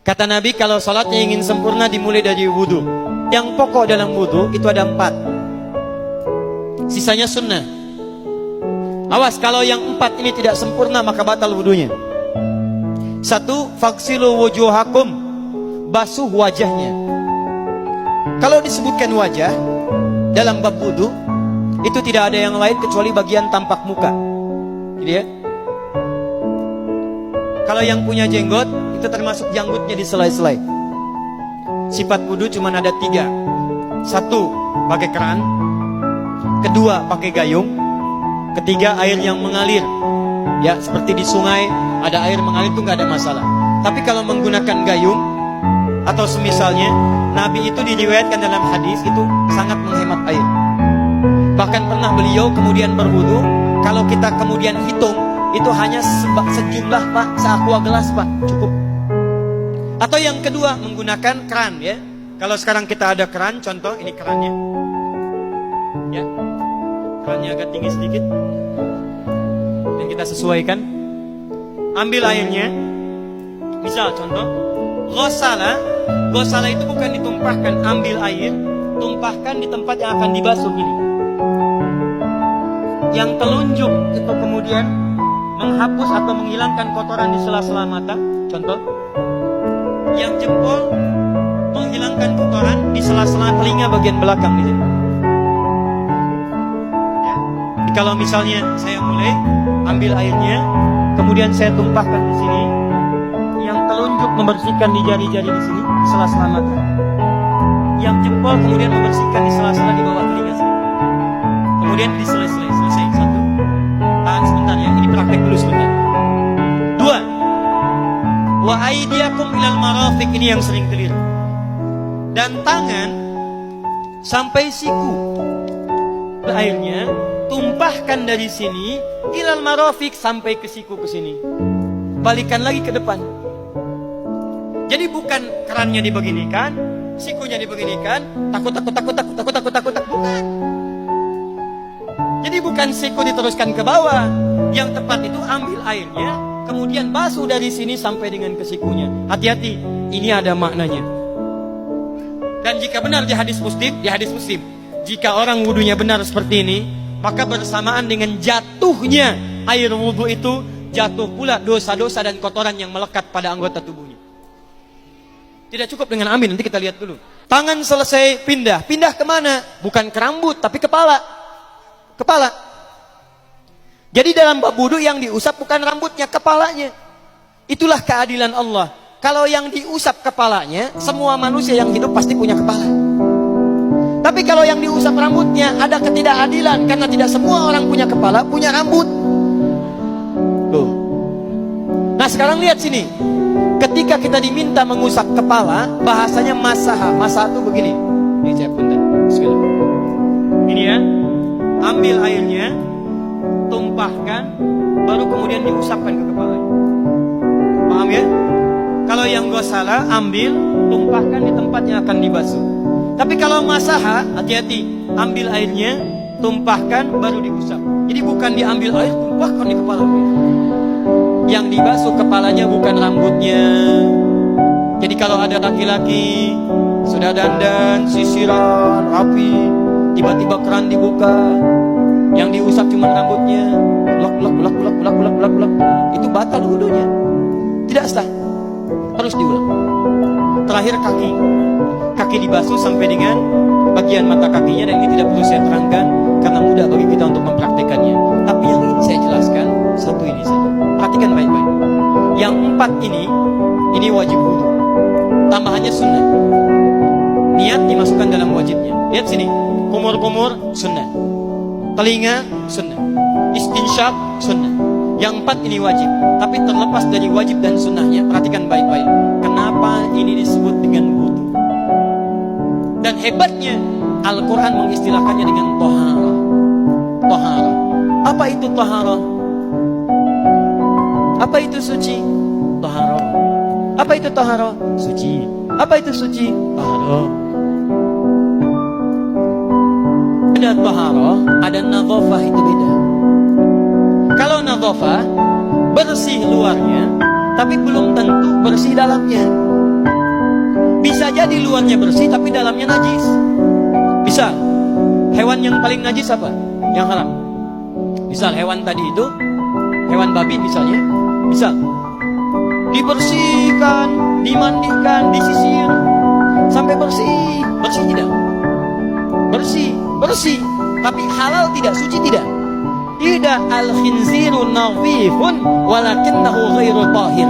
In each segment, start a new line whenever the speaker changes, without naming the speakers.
Kata Nabi, kalau salatnya ingin sempurna dimulai dari wudu. Yang pokok dalam wudu itu ada 4. Sisanya sunnah. Awas, kalau yang 4 ini tidak sempurna maka batal wudunya. 1. Faksilu wujuhakum, basuh wajahnya. Kalau disebutkan wajah dalam bab wudu, itu tidak ada yang lain kecuali bagian tampak muka. Jadi ya, kalau yang punya jenggot, itu termasuk janggutnya di selai-selai. Sifat wudu cuma ada 3. 1, pakai keran. 2, pakai gayung. 3, air yang mengalir. Ya, seperti di sungai ada air mengalir itu nggak ada masalah. Tapi kalau menggunakan gayung atau semisalnya, Nabi itu diriwayatkan dalam hadis itu sangat menghemat air. Bahkan pernah beliau kemudian berwudu, kalau kita kemudian hitung, itu hanya sejumlah Pak, seaqua gelas Pak, cukup. Atau yang kedua, menggunakan keran ya. Kalau sekarang kita ada keran, contoh ini kerannya. Ya. Kerannya agak tinggi sedikit. Dan kita sesuaikan. Ambil airnya. Misal contoh, ghosala. Ghosala itu bukan ditumpahkan, ambil air, tumpahkan di tempat yang akan dibasuh ini. Yang telunjuk itu kemudian menghapus atau menghilangkan kotoran di sela-sela mata, contoh. Yang jempol menghilangkan kotoran di sela-sela telinga bagian belakang di sini. Ya. Jadi kalau misalnya saya mulai ambil airnya, kemudian saya tumpahkan di sini. Yang telunjuk membersihkan di jari-jari di sini, di sela-sela mata. Yang jempol kemudian membersihkan di sela-sela di bawah telinga sini. Kemudian di selesai 1. Tahan sebentar ya, ini praktek dulu sebentar. 2. Wa aidiakum ilal marafiq, ini yang sering keliru. Dan tangan sampai siku. Airnya tumpahkan dari sini ilal marafiq sampai ke siku ke sini. Balikan lagi ke depan. Jadi bukan kerannya dibeginikan, sikunya dibeginikan, takut bukan. Jadi bukan siku diteruskan ke bawah. Yang tepat itu ambil airnya, kemudian basuh dari sini sampai dengan ke sikunya. Hati-hati, ini ada maknanya. Dan jika benar di hadis Muslim, jika orang wudunya benar seperti ini, maka bersamaan dengan jatuhnya air wudu itu, jatuh pula dosa-dosa dan kotoran yang melekat pada anggota tubuhnya. Tidak cukup dengan amin, nanti kita lihat dulu. Tangan selesai pindah kemana? Bukan ke rambut, tapi kepala. Jadi dalam bab wudu yang diusap bukan rambutnya, kepalanya. Itulah keadilan Allah. Kalau yang diusap kepalanya, semua manusia yang hidup pasti punya kepala. Tapi kalau yang diusap rambutnya, ada ketidakadilan, karena tidak semua orang punya kepala, punya rambut. Tuh. Nah sekarang lihat sini. Ketika kita diminta mengusap kepala, bahasanya masaha. Masaha itu begini. Ini saya bentar. Ini ya. Ambil airnya, tumpahkan, baru kemudian diusapkan ke kepalanya. Paham ya? Kalau yang ghosala, ambil, tumpahkan di tempat yang akan dibasuh. Tapi kalau masaha, hati-hati. Ambil airnya, tumpahkan, baru diusap. Jadi bukan diambil air, tumpahkan di kepala. Yang dibasuh kepalanya bukan rambutnya. Jadi kalau ada laki-laki sudah dandan, sisiran, rapi, tiba-tiba keran dibuka, yang diusap cuma rambutnya, ulak, itu batal wudunya, tidak sah, harus diulang. Terakhir kaki dibasuh sampai dengan bagian mata kakinya, dan ini tidak perlu saya terangkan karena mudah bagi kita untuk mempraktekannya. Tapi yang ingin saya jelaskan satu ini saja, perhatikan baik-baik. Yang 4 ini wajib wudu, tambahannya sunnah. Niat dimasukkan dalam wajibnya. Lihat sini, kumur-kumur sunnah, telinga sunnah, istinsyak sunnah. Yang 4 ini wajib. Tapi terlepas dari wajib dan sunnahnya, perhatikan baik-baik. Kenapa ini disebut dengan wudu? Dan hebatnya Al-Quran mengistilahkannya dengan toharah. Toharah. Apa itu toharah? Apa itu suci? Toharah. Apa itu toharah? Suci. Apa itu suci? Toharah. Ada toharah, ada nadhafah, itu beda. Kalau nadhafah, bersih luarnya, tapi belum tentu bersih dalamnya. Bisa jadi luarnya bersih tapi dalamnya najis. Bisa. Hewan yang paling najis apa? Yang haram. Misal hewan tadi itu, hewan babi misalnya, bisa dibersihkan, dimandikan, disisir sampai bersih. Bersih tidak? Bersih. Tapi halal tidak? Suci tidak? Tidak. Al-khinziru nadhifun walakinnahu ghairu tahir.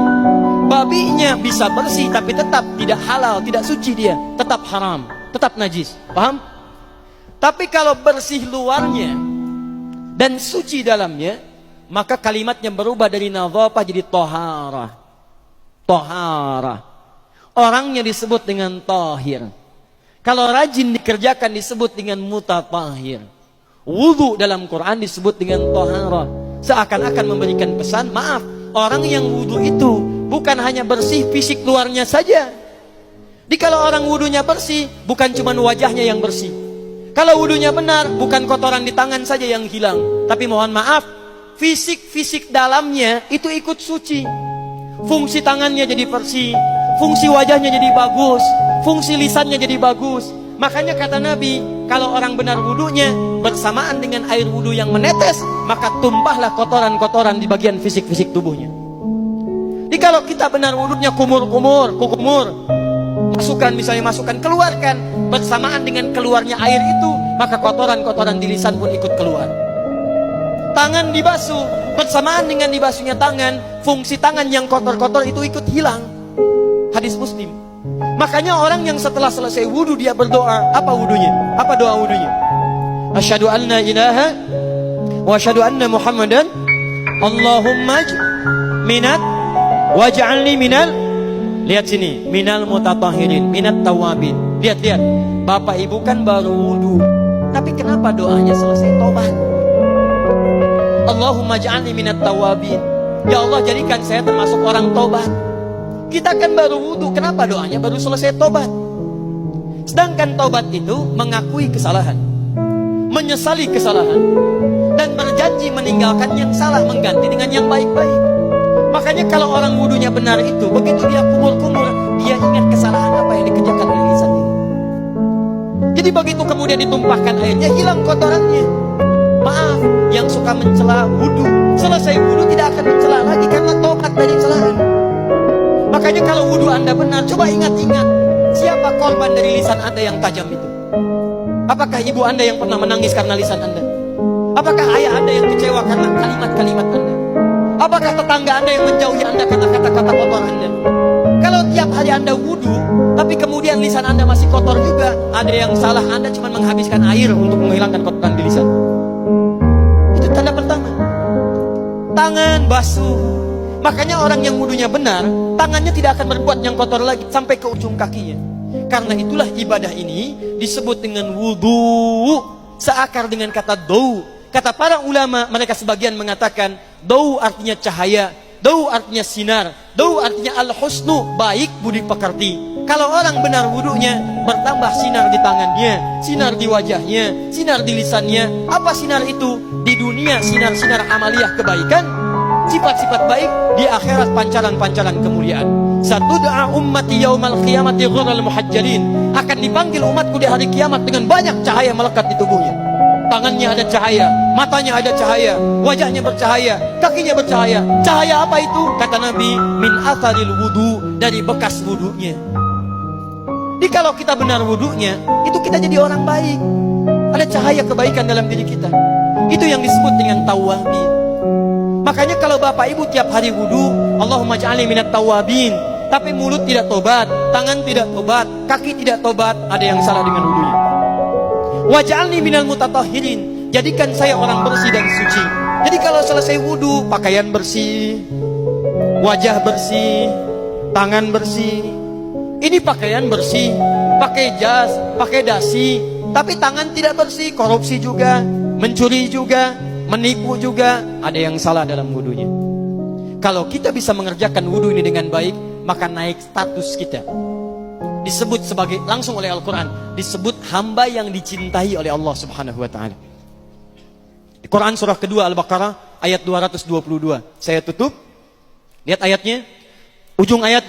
Babinya bisa bersih tapi tetap tidak halal, tidak suci dia, tetap haram, tetap najis. Paham? Tapi kalau bersih luarnya dan suci dalamnya, maka kalimatnya berubah dari nadhafah jadi taharah. Taharah. Orangnya disebut dengan tahir. Kalau rajin dikerjakan disebut dengan mutatahhir. Wudu dalam Quran disebut dengan taharah. Seakan-akan memberikan pesan, maaf, orang yang wudu itu bukan hanya bersih fisik luarnya saja. Jadi kalau orang wudunya bersih, bukan cuma wajahnya yang bersih. Kalau wudunya benar, bukan kotoran di tangan saja yang hilang. Tapi mohon maaf, fisik dalamnya itu ikut suci. Fungsi tangannya jadi bersih, fungsi wajahnya jadi bagus, fungsi lisannya jadi bagus. Makanya kata Nabi, kalau orang benar wudunya bersamaan dengan air wudu yang menetes, maka tumpahlah kotoran-kotoran di bagian fisik tubuhnya. Jadi kalau kita benar wudunya kumur, masukkan, keluarkan, bersamaan dengan keluarnya air itu, maka kotoran-kotoran di lisan pun ikut keluar. Tangan dibasuh, bersamaan dengan dibasuhnya tangan, fungsi tangan yang kotor-kotor itu ikut hilang. Hadis Muslim. Makanya orang yang setelah selesai wudu dia berdoa, apa wudunya? Apa doa wudunya? Asyhadu an la ilaha wa asyhadu anna Muhammadan Allahumma minat waj'alni minal, lihat sini, minal mutatahhirin, minat tawabin. Lihat. Bapak Ibu kan baru wudu, tapi kenapa doanya selesai tobat? Allahumma ja'alni minat tawabin. Ya Allah, jadikan saya termasuk orang tobat. Kita kan baru wudu, kenapa doanya baru selesai tobat? Sedangkan tobat itu mengakui kesalahan, menyesali kesalahan, dan berjanji meninggalkan yang salah, mengganti dengan yang baik-baik. Makanya kalau orang wudunya benar itu, begitu dia kumur-kumur, dia ingat kesalahan apa yang dikerjakan oleh lisannya. Jadi begitu kemudian ditumpahkan airnya, hilang kotorannya. Maaf, yang suka mencela wudu, selesai wudu tidak akan mencela lagi karena tobat dari celahan. Makanya kalau wudu Anda benar, coba ingat-ingat, siapa korban dari lisan Anda yang tajam itu? Apakah ibu Anda yang pernah menangis karena lisan Anda? Apakah ayah Anda yang kecewa karena kalimat-kalimat Anda? Apakah tetangga Anda yang menjauhi Anda karena kata-kata kotor Anda? Kalau tiap hari Anda wudu, tapi kemudian lisan Anda masih kotor juga, ada yang salah, Anda cuma menghabiskan air untuk menghilangkan kotoran di lisan. Itu tanda pertama. Tangan basuh. Makanya orang yang wudunya benar, tangannya tidak akan berbuat yang kotor lagi sampai ke ujung kakinya. Karena itulah ibadah ini disebut dengan wudu, seakar dengan kata dau. Kata para ulama, mereka sebagian mengatakan dau artinya cahaya, dau artinya sinar, dau artinya al-husnu, baik budi pekerti. Kalau orang benar wudunya, bertambah sinar di tangannya, sinar di wajahnya, sinar di lisannya. Apa sinar itu? Di dunia sinar-sinar amaliyah kebaikan, sifat-sifat baik, di akhirat pancaran-pancaran kemuliaan. Satud'a ummati yaumal qiyamati ghurral muhajjalin. Akan dipanggil umatku di hari kiamat dengan banyak cahaya melekat di tubuhnya. Tangannya ada cahaya, matanya ada cahaya, wajahnya bercahaya, kakinya bercahaya. Cahaya apa itu? Kata Nabi, min atharil wudu, dari bekas wudunya. Jadi kalau kita benar wudunya, itu kita jadi orang baik. Ada cahaya kebaikan dalam diri kita. Itu yang disebut dengan tawabin. Makanya kalau bapak ibu tiap hari wudu, Allahumma ja'alni minat tawabin, tapi mulut tidak tobat, tangan tidak tobat, kaki tidak tobat, ada yang salah dengan wudunya. Waj'alni minal mutatahhirin, jadikan saya orang bersih dan suci. Jadi kalau selesai wudu, pakaian bersih, wajah bersih, tangan bersih. Ini pakaian bersih, pakai jas, pakai dasi, tapi tangan tidak bersih, korupsi juga, mencuri juga, menipu juga, ada yang salah dalam wudunya. Kalau kita bisa mengerjakan wudu ini dengan baik, maka naik status kita. Disebut sebagai, langsung oleh Al-Quran, disebut hamba yang dicintai oleh Allah Subhanahu wa ta'ala. Di Quran surah kedua Al-Baqarah ayat 222. Saya tutup. Lihat ayatnya.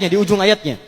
Di ujung ayatnya.